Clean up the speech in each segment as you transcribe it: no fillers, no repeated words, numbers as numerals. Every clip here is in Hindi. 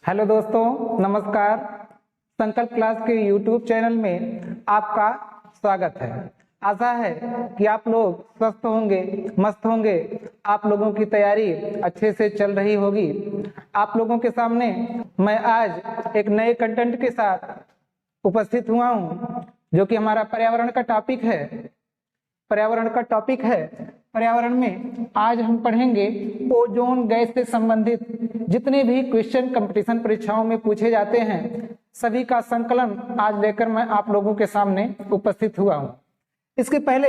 हेलो दोस्तों, नमस्कार। संकल्प क्लास के यूट्यूब चैनल में आपका स्वागत है। आशा है कि आप लोग स्वस्थ होंगे, मस्त होंगे। आप लोगों की तैयारी अच्छे से चल रही होगी। आप लोगों के सामने मैं आज एक नए कंटेंट के साथ उपस्थित हुआ हूँ, जो कि हमारा पर्यावरण का टॉपिक है। पर्यावरण में आज हम पढ़ेंगे ओजोन गैस से संबंधित जितने भी क्वेश्चन कंपटीशन परीक्षाओं में पूछे जाते हैं, सभी का संकलन आज लेकर मैं आप लोगों के सामने उपस्थित हुआ हूं। इसके पहले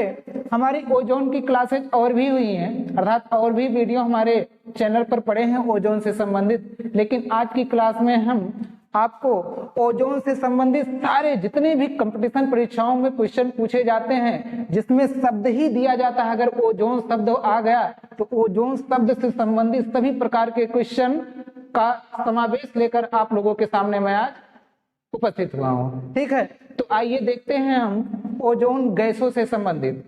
हमारी ओजोन की क्लासेज और भी हुई हैं, अर्थात और भी वीडियो हमारे चैनल पर पड़े हैं ओजोन से संबंधित। लेकिन आज की क्लास में हम आपको ओजोन से संबंधित सारे जितने भी कंपटीशन परीक्षाओं में क्वेश्चन पूछे जाते हैं, जिसमें शब्द ही दिया जाता है, अगर ओजोन शब्द आ गया तो ओजोन शब्द से संबंधित सभी प्रकार के क्वेश्चन का समावेश लेकर आप लोगों के सामने मैं आज उपस्थित हुआ हूँ। ठीक है, तो आइए देखते हैं हम ओजोन गैसों से संबंधित,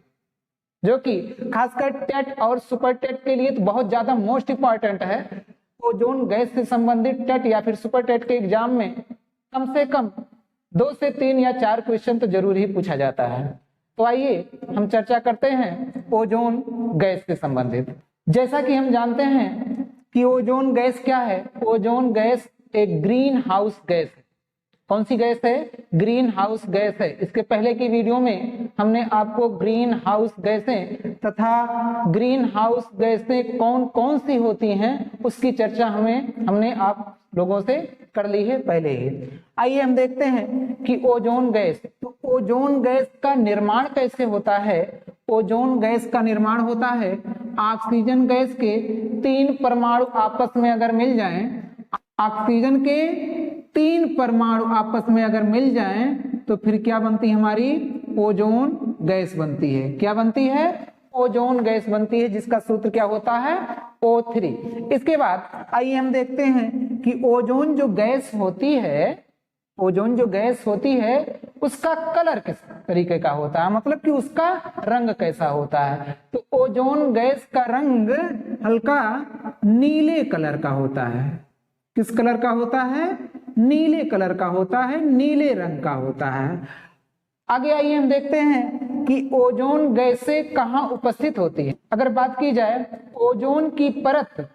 जो कि खासकर टेट और सुपर टेट के लिए तो बहुत ज्यादा मोस्ट इंपॉर्टेंट है। ओजोन गैस से संबंधित टेट या फिर सुपर टेट के एग्जाम में कम से कम 2 से 3 या 4 क्वेश्चन तो जरूर ही पूछा जाता है। तो आइए हम चर्चा करते हैं ओजोन गैस से संबंधित। जैसा कि हम जानते हैं कि ओजोन गैस क्या है। ओजोन गैस एक ग्रीन हाउस गैस है। कौन सी गैस है? ग्रीन हाउस गैस है। इसके पहले की वीडियो में हमने आपको ग्रीन हाउस गैसें तथा ग्रीन हाउस गैसें कौन कौन सी होती हैं उसकी चर्चा हमने आप लोगों से कर ली है पहले ही। आइए हम देखते हैं कि ओजोन गैस, तो ओजोन गैस का निर्माण कैसे होता है। ओजोन गैस का निर्माण होता है ऑक्सीजन गैस के 3 परमाणु आपस में अगर मिल जाएं, ऑक्सीजन के 3 परमाणु आपस में अगर मिल जाएं तो फिर क्या बनती है? हमारी ओजोन गैस बनती है। क्या बनती है? ओजोन गैस बनती है, जिसका सूत्र क्या होता है? O3। इसके बाद आइए हम देखते हैं कि ओजोन जो गैस होती है उसका कलर किस तरीके का होता है, मतलब कि उसका रंग कैसा होता है। तो ओजोन गैस का रंग हल्का नीले कलर का होता है। किस कलर का होता है? नीले कलर का होता है, नीले रंग का होता है। आगे आइए हम देखते हैं कि ओजोन गैसें कहाँ उपस्थित होती है। अगर बात की जाए ओजोन की परत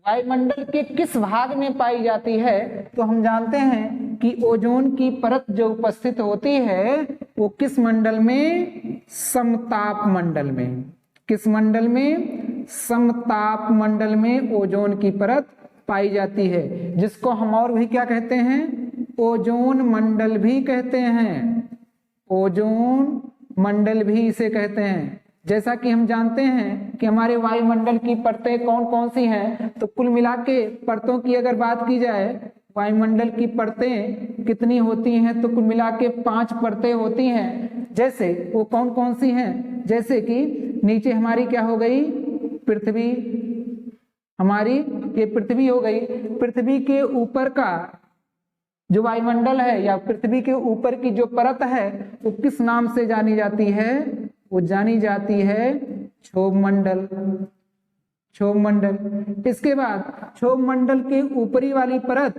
वायुमंडल के किस भाग में पाई जाती है, तो हम जानते हैं कि ओजोन की परत जो उपस्थित होती है वो किस मंडल में? समताप मंडल में। किस मंडल में? समताप मंडल में ओजोन की परत पाई जाती है, जिसको हम और भी क्या कहते हैं? ओजोन मंडल भी कहते हैं। ओजोन मंडल भी इसे कहते हैं। जैसा कि हम जानते हैं कि हमारे वायुमंडल की परतें कौन कौन सी हैं, तो कुल मिला के परतों की अगर बात की जाए, वायुमंडल की परतें कितनी होती हैं, तो कुल मिला के 5 परतें होती हैं। जैसे वो कौन कौन सी हैं? जैसे कि नीचे हमारी क्या हो गई? पृथ्वी, हमारी ये पृथ्वी हो गई। पृथ्वी के ऊपर का जो वायुमंडल है या पृथ्वी के ऊपर की जो परत है वो किस नाम से जानी जाती है? वो जानी जाती है क्षोभ मंडल। क्षोभ मंडल। इसके बाद क्षोभ मंडल के ऊपरी वाली परत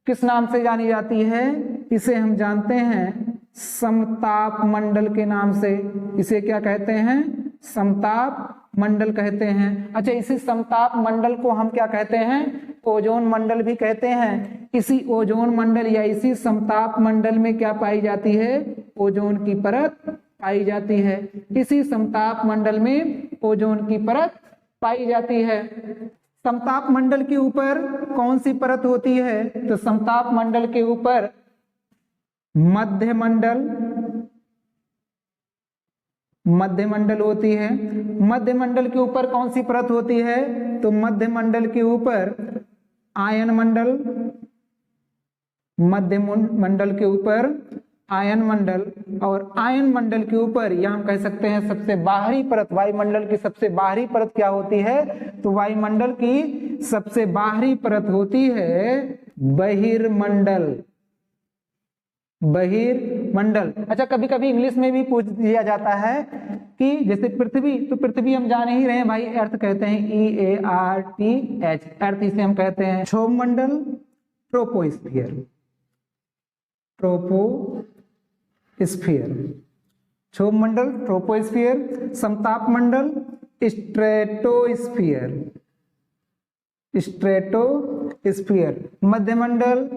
किस नाम से जानी जाती है? इसे हम जानते हैं समताप मंडल के नाम से। इसे क्या कहते हैं? समताप मंडल कहते हैं। अच्छा, इसी समताप मंडल को हम क्या कहते हैं? ओजोन मंडल भी कहते हैं। इसी ओजोन मंडल या इसी समताप मंडल में क्या पाई जाती है? ओजोन की परत पाई जाती है। इसी समताप मंडल में ओजोन की परत पाई जाती है। समताप मंडल के ऊपर कौन सी परत होती है? तो समताप मंडल के ऊपर मध्य मंडल होती है। मध्य मंडल के ऊपर कौन सी परत होती है? तो मध्य मंडल के ऊपर आयन मंडल। मध्य मंडल के ऊपर आयन मंडल, और आयन मंडल के ऊपर या हम कह सकते हैं सबसे बाहरी परत। वायुमंडल की सबसे बाहरी परत क्या होती है? तो वायुमंडल की सबसे बाहरी परत होती है बहिर्मंडल। बहिर्मंडल। अच्छा, कभी कभी इंग्लिश में भी पूछ दिया जाता है कि जैसे पृथ्वी, तो पृथ्वी हम जान ही रहे हैं भाई, अर्थ कहते हैं EARTH, अर्थ इसे हम कहते हैं क्षोभ मंडल। ट्रोपोस्फियर, ट्रोपोस्फियर, क्षोभ मंडल ट्रोपोस्फियर, समताप मंडल स्ट्रेटोस्फियर, स्ट्रेटोस्फियर, मध्यमंडल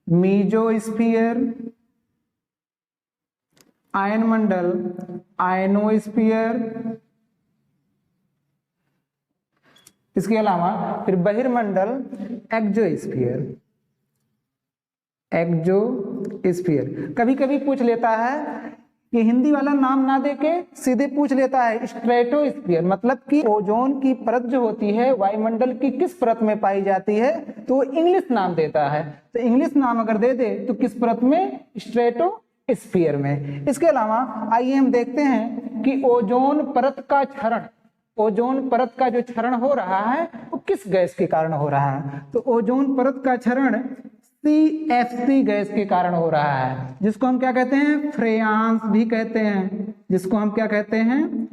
मीजोस्फियर, आयन मंडल आयनोस्फियर। इसके अलावा फिर बहिर्मंडल एक्सोस्फियर, एक्सोस्फियर। कभी कभी पूछ लेता है कि हिंदी वाला नाम ना देके सीधे पूछ लेता है स्ट्रेटोस्फियर, मतलब कि ओजोन की परत जो होती है वायुमंडल की किस परत में पाई जाती है, तो इंग्लिश नाम देता है। तो इंग्लिश नाम अगर दे दे तो किस परत में, स्ट्रेटोस्फियर में। इसके अलावा आइए हम देखते हैं कि ओजोन परत का क्षरण, ओजोन परत का जो क्षरण हो रहा है वो किस गैस के कारण हो रहा है। तो ओजोन परत का क्षरण CFC गैस के कारण हो रहा है, जिसको हम क्या कहते हैं, फ्रेयांस भी कहते हैं, जिसको हम क्या कहते हैं,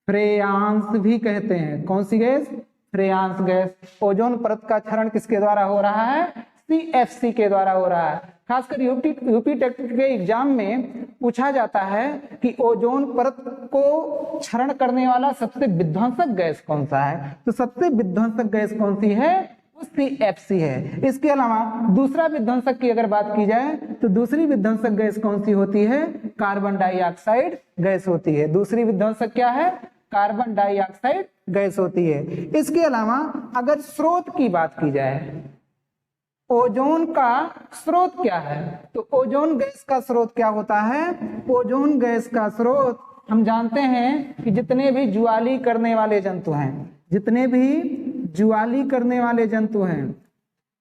फ्रेयांस भी कहते हैं। कौन सी गैस, फ्रेयांस गैस। ओजोन परत का क्षरण किसके द्वारा हो रहा है, CFC के द्वारा हो रहा है। खासकर यूपी टेट के एग्जाम में पूछा जाता है कि ओजोन परत को क्षरण करने वाला सबसे विध्वंसक गैस कौन सा है, तो सबसे विध्वंसक गैस कौन सी है, CFC है। इसके अलावा दूसरा विध्वंसक की अगर बात की जाए तो दूसरी विध्वंसक गैस कौन सी होती है, कार्बन डाइऑक्साइड गैस होती है। दूसरी विध्वंसक क्या है, कार्बन डाइऑक्साइड गैस होती है। इसके अलावा अगर स्रोत की बात की जाए, ओजोन का स्रोत क्या है, तो ओजोन गैस का स्रोत क्या होता है, ओजोन गैस का स्रोत हम जानते हैं कि जितने भी ज्वाली करने वाले जंतु हैं, जितने भी ज्वाली करने वाले जंतु हैं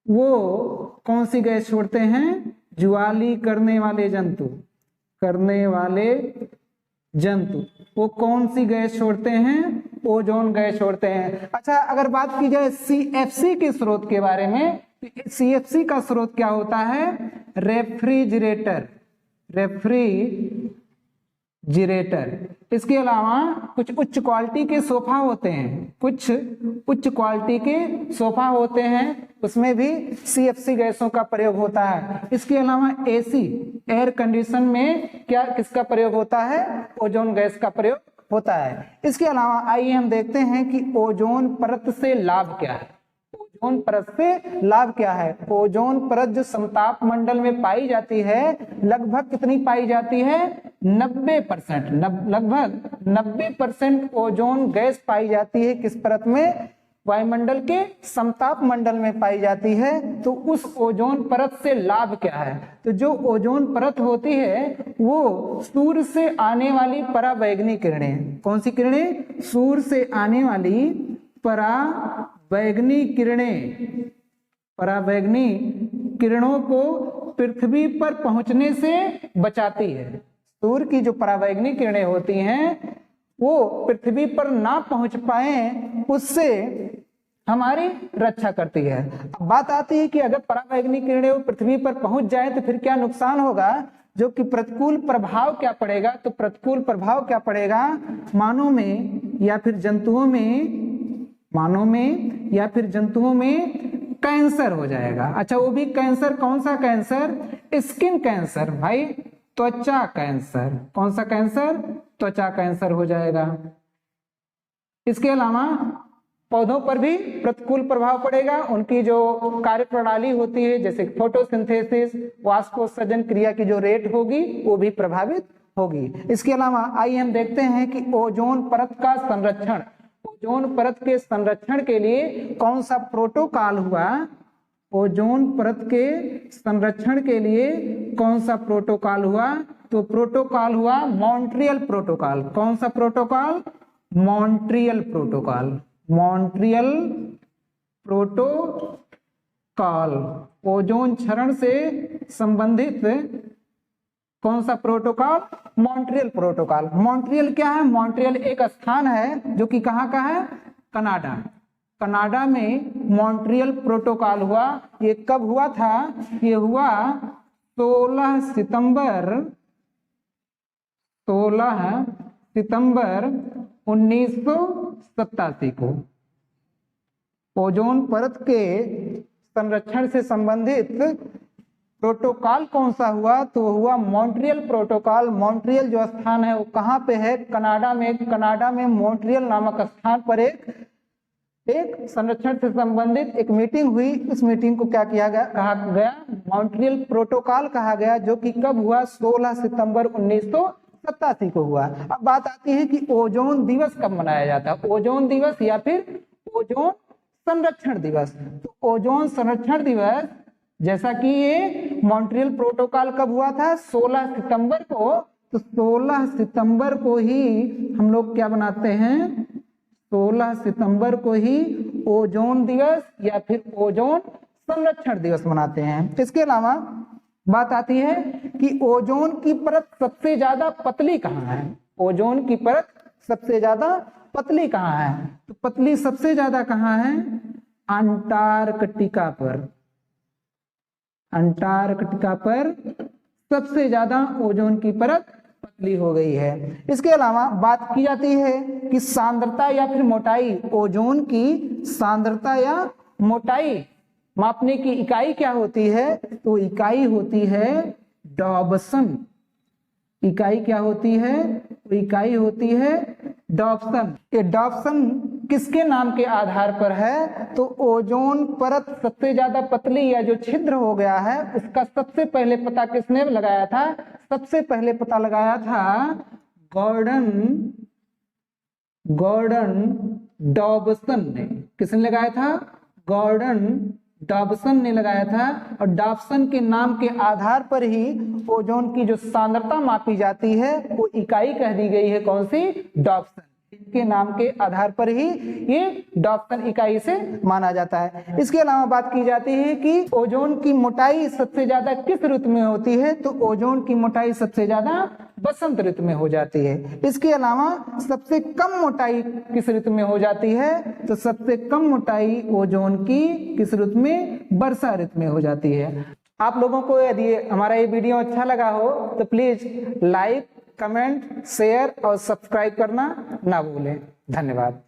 वो कौन सी गैस छोड़ते हैं, ज्वाली करने वाले जंतु, करने वाले जंतु वो कौन सी गैस छोड़ते हैं, ओजोन गैस छोड़ते हैं। अच्छा अगर बात की जाए CFC के स्रोत के बारे में, तो CFC का स्रोत क्या होता है, रेफ्रिजरेटर, रेफ्रिजरेटर। इसके अलावा कुछ उच्च क्वालिटी के सोफा होते हैं, कुछ उच्च क्वालिटी के सोफा होते हैं, उसमें भी CFC गैसों का प्रयोग होता है। इसके अलावा AC एयर कंडीशन में क्या किसका प्रयोग होता है, ओजोन गैस का प्रयोग होता है। इसके अलावा आइए हम देखते हैं कि ओजोन परत से लाभ क्या है, ओजोन परत से लाभ क्या है। ओजोन परत जो समताप मंडल में पाई जाती है लगभग कितनी पाई जाती है, 90%, लगभग 90% ओजोन गैस पाई जाती है किस परत में, वायुमंडल के समताप मंडल में पाई जाती है। तो उस ओजोन परत से लाभ क्या है, तो जो ओजोन परत होती है वो सूर्य से आने वाली पराबैंगनी किरणें, कौन सी किरणें, सूर्य से आने वाली पराबैंगनी किरणें, पराबैंगनी किरणों को पृथ्वी पर पहुंचने से बचाती है। सूर्य की जो पराबैंगनी किरणें होती हैं वो पृथ्वी पर ना पहुंच पाए उससे हमारी रक्षा करती है। अब बात आती है कि अगर पराबैंगनी किरणें वो पृथ्वी पर पहुंच जाए तो फिर क्या नुकसान होगा, जो कि प्रतिकूल प्रभाव क्या पड़ेगा, तो प्रतिकूल प्रभाव क्या पड़ेगा, मानव में या फिर जंतुओं में, मानव में या फिर जंतुओं में कैंसर हो जाएगा। अच्छा वो भी कैंसर, कौन सा कैंसर, स्किन कैंसर भाई, त्वचा कैंसर। कौन सा कैंसर, त्वचा कैंसर हो जाएगा। इसके अलावा पौधों पर भी प्रतिकूल प्रभाव पड़ेगा, उनकी जो कार्य प्रणाली होती है जैसे फोटोसिंथेसिस, वाष्पोत्सर्जन क्रिया की जो रेट होगी वो भी प्रभावित होगी। इसके अलावा आइए हम देखते हैं कि ओजोन परत का संरक्षण, ओजोन परत के संरक्षण के लिए कौन सा प्रोटोकॉल हुआ, ओजोन परत के संरक्षण के लिए कौन सा प्रोटोकॉल हुआ, तो प्रोटोकॉल हुआ मॉन्ट्रियल प्रोटोकॉल। कौन सा protocol, Montreal protocol, Montreal protocol. Ozone क्षरण से संबंधित कौन सा प्रोटोकॉल, मॉन्ट्रियल प्रोटोकॉल। मॉन्ट्रियल क्या है, मॉन्ट्रियल एक स्थान है जो कि कहाँ का है, कनाडा, कनाडा में मॉन्ट्रियल प्रोटोकॉल हुआ। ये कब हुआ था, ये हुआ 16 सितंबर 1987 को। ओजोन परत के संरक्षण से संबंधित प्रोटोकॉल कौन सा हुआ, तो हुआ मॉन्ट्रियल प्रोटोकॉल। मॉन्ट्रियल जो स्थान है वो कहाँ पे है, कनाडा में। कनाडा में मॉन्ट्रियल नामक स्थान पर एक संरक्षण से संबंधित एक मीटिंग हुई। इस मीटिंग को क्या किया गया, कहा गया मॉन्ट्रियल प्रोटोकॉल कहा गया, जो कि कब हुआ, 16 सितंबर 1987 को हुआ। अब बात आती है कि ओजोन दिवस कब मनाया जाता है, ओजोन दिवस या फिर ओजोन संरक्षण दिवस। तो ओजोन संरक्षण दिवस, जैसा कि ये मॉन्ट्रियल प्रोटोकॉल कब हुआ था, 16 सितंबर को। तो 16 सितंबर को ही हम लोग क्या बनाते हैं, 16 सितंबर को ही ओजोन दिवस या फिर ओजोन संरक्षण दिवस मनाते हैं। इसके अलावा बात आती है कि ओजोन की परत सबसे ज्यादा पतली कहाँ है, ओजोन की परत सबसे ज्यादा पतली कहाँ है, तो पतली सबसे ज्यादा कहाँ है, अंटार्कटिका पर। अंटार्कटिका पर सबसे ज्यादा ओजोन की परत पतली हो गई है। इसके अलावा बात की जाती है कि सांद्रता या फिर मोटाई, ओजोन की सांद्रता या मोटाई मापने की इकाई क्या होती है, तो इकाई होती है डॉबसन। इकाई क्या होती है, तो इकाई होती है डॉबसन। ये डॉबसन किसके नाम के आधार पर है, तो ओजोन परत सबसे ज्यादा पतली या जो छिद्र हो गया है उसका सबसे पहले पता किसने लगाया था, सबसे पहले पता लगाया था गॉर्डन डॉबसन ने। किसने लगाया था, गॉर्डन डॉबसन ने लगाया था। और डॉबसन के नाम के आधार पर ही ओजोन की जो सांद्रता मापी जाती है वो इकाई कह दी गई है, कौन सी, डॉबसन। इसके नाम के आधार पर ही ये डॉबसन इकाई से माना जाता है। इसके अलावा बात की जाती है कि ओजोन की मोटाई सबसे ज्यादा किस ऋतु में होती है, तो ओजोन की मोटाई सबसे ज्यादा बसंत ऋतु में हो जाती है। इसके अलावा सबसे कम मोटाई किस ऋतु में हो जाती है, तो सबसे कम मोटाई ओजोन की किस ऋतु में, वर्षा ऋतु में हो जाती है। आप लोगों को यदि हमारा ये वीडियो अच्छा लगा हो तो प्लीज लाइक, कमेंट, शेयर और सब्सक्राइब करना ना भूलें। धन्यवाद।